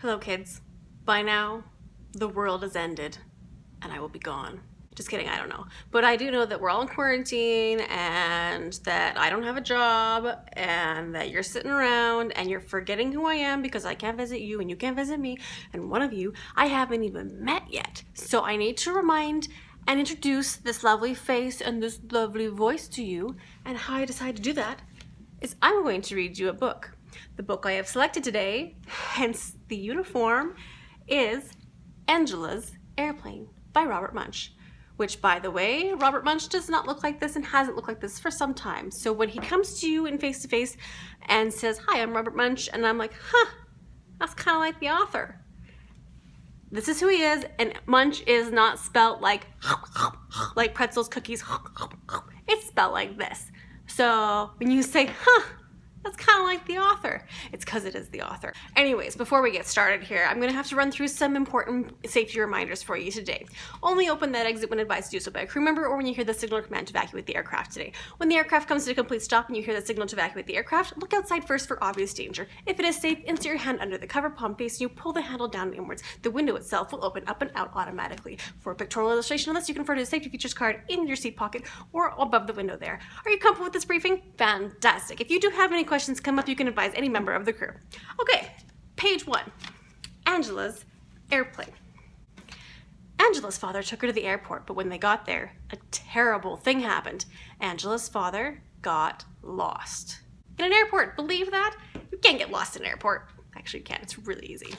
Hello, kids. By now, the world has ended, and I will be gone. Just kidding, I don't know. But I do know that we're all in quarantine, and that I don't have a job, and that you're sitting around, and you're forgetting who I am because I can't visit you, and you can't visit me, and one of you I haven't even met yet. So I need to remind and introduce this lovely face and this lovely voice to you, and how I decide to do that is I'm going to read you a book. The book I have selected today, hence the uniform, is Angela's Airplane by Robert Munsch. Which, by the way, Robert Munsch does not look like this and hasn't looked like this for some time. So when he comes to you in face-to-face and says, "Hi, I'm Robert Munsch," and I'm like, that's kind of like the author. This is who he is, and Munch is not spelled like pretzels, cookies. It's spelled like this. So when you say, that's kind of like the author. It's because it is the author. Anyways, before we get started here, I'm going to have to run through some important safety reminders for you today. Only open that exit when advised to do so by a crew member or when you hear the signal or command to evacuate the aircraft today. When the aircraft comes to a complete stop and you hear the signal to evacuate the aircraft, look outside first for obvious danger. If it is safe, insert your hand under the cover, palm facing you, pull the handle down and inwards. The window itself will open up and out automatically. For a pictorial illustration of this, you can refer to the safety features card in your seat pocket or above the window there. Are you comfortable with this briefing? Fantastic. If you do have any questions come up, you can advise any member of the crew. Okay, page 1. Angela's Airplane. Angela's father took her to the airport, but when they got there, a terrible thing happened. Angela's father got lost. In an airport, believe that? You can't get lost in an airport. Actually, you can. It's really easy.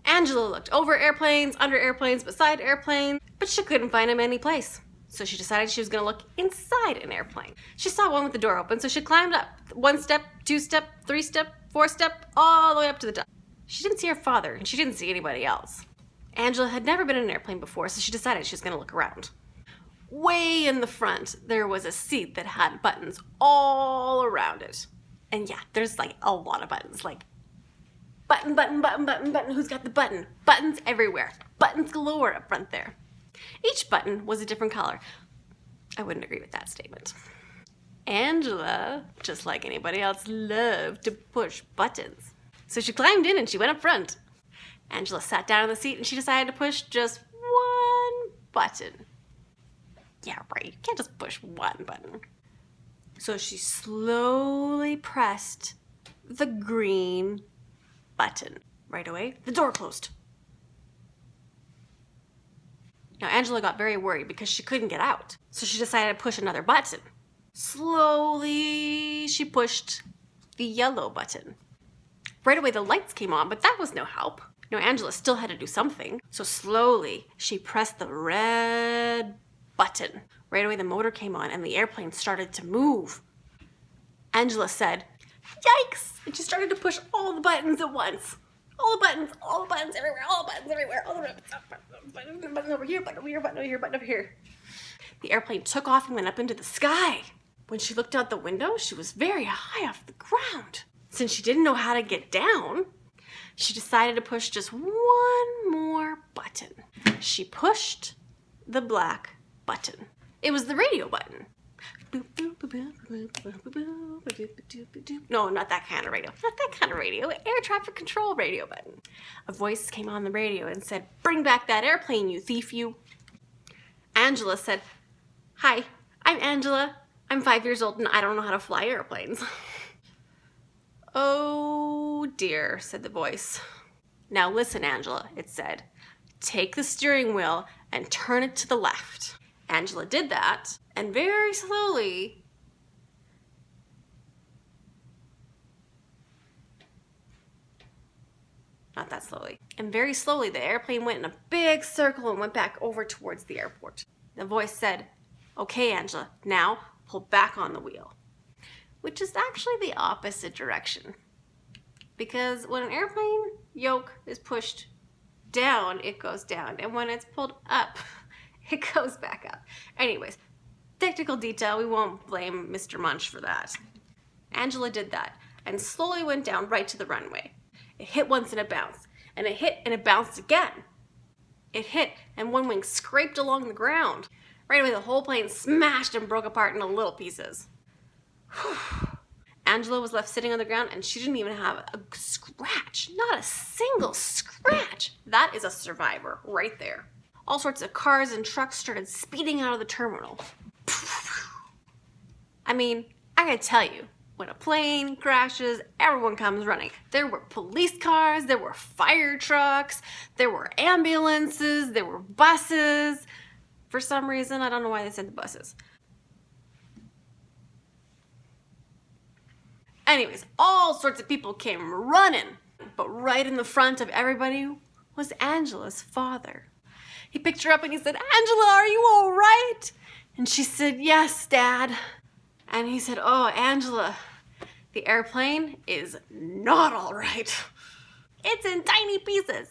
Angela looked over airplanes, under airplanes, beside airplanes, but she couldn't find him any place. So she decided she was going to look inside an airplane. She saw one with the door open, so she climbed up. 1 step, 2 step, 3 step, 4 step, all the way up to the top. She didn't see her father, and she didn't see anybody else. Angela had never been in an airplane before, so she decided she was going to look around. Way in the front, there was a seat that had buttons all around it. And yeah, there's like a lot of buttons, like button, button, button, button, button. Who's got the button? Buttons everywhere. Buttons galore up front there. Each button was a different color. I wouldn't agree with that statement. Angela, just like anybody else, loved to push buttons. So she climbed in and she went up front. Angela sat down in the seat and she decided to push just one button. Yeah, right. You can't just push one button. So she slowly pressed the green button. Right away, the door closed. Now, Angela got very worried because she couldn't get out. So she decided to push another button. Slowly, she pushed the yellow button. Right away, the lights came on, but that was no help. Now, Angela still had to do something. So slowly, she pressed the red button. Right away, the motor came on and the airplane started to move. Angela said, "Yikes!" And she started to push all the buttons at once. All the buttons everywhere, all the buttons everywhere, all the buttons, button over here, button over here, button over here, button over here. The airplane took off and went up into the sky. When she looked out the window, she was very high off the ground. Since she didn't know how to get down, she decided to push just one more button. She pushed the black button. It was the radio button. No, not that kind of radio. Not that kind of radio. Air traffic control radio button. A voice came on the radio and said, "Bring back that airplane, you thief, you." Angela said, "Hi, I'm Angela. I'm 5 years old and I don't know how to fly airplanes." "Oh dear," said the voice. "Now listen, Angela," it said. "Take the steering wheel and turn it to the left." Angela did that, and very slowly, not that slowly, and very slowly the airplane went in a big circle and went back over towards the airport. The voice said, "Okay, Angela, now pull back on the wheel," which is actually the opposite direction. Because when an airplane yoke is pushed down, it goes down, and when it's pulled up, it goes back up. Anyways, technical detail, we won't blame Mr. Munch for that. Angela did that and slowly went down right to the runway. It hit once and it bounced, and it hit and it bounced again. It hit and one wing scraped along the ground. Right away, the whole plane smashed and broke apart into little pieces. Angela was left sitting on the ground and she didn't even have a scratch. Not a single scratch. That is a survivor right there. All sorts of cars and trucks started speeding out of the terminal. I mean, I gotta tell you, when a plane crashes, everyone comes running. There were police cars, there were fire trucks, there were ambulances, there were buses. For some reason, I don't know why they sent the buses. Anyways, all sorts of people came running, but right in the front of everybody was Angela's father. He picked her up and he said, "Angela, are you all right?" And she said, "Yes, Dad." And he said, "Oh, Angela, the airplane is not all right. It's in tiny pieces."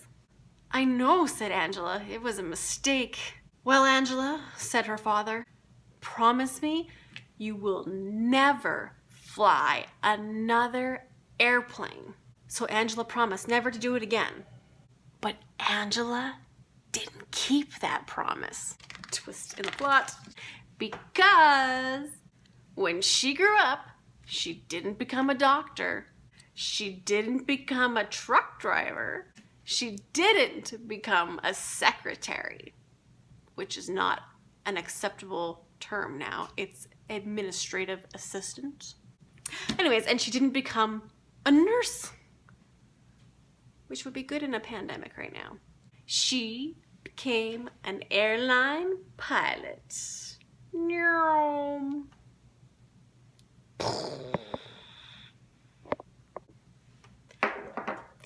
"I know," said Angela. "It was a mistake." "Well, Angela," said her father, "promise me you will never fly another airplane." So Angela promised never to do it again. But Angela didn't keep that promise. Twist in the plot. Because when she grew up, she didn't become a doctor. She didn't become a truck driver. She didn't become a secretary, which is not an acceptable term now. It's administrative assistant. Anyways, and she didn't become a nurse, which would be good in a pandemic right now. She became an airline pilot. The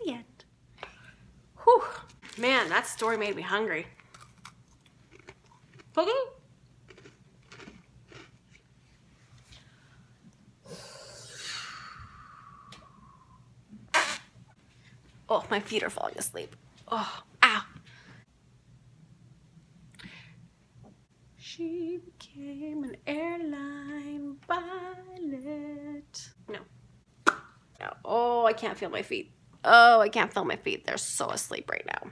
end. Whew. Man, that story made me hungry. Okay. Oh, my feet are falling asleep. Oh, ow. She became an airline pilot. No. No. Oh, I can't feel my feet. Oh, I can't feel my feet. They're so asleep right now.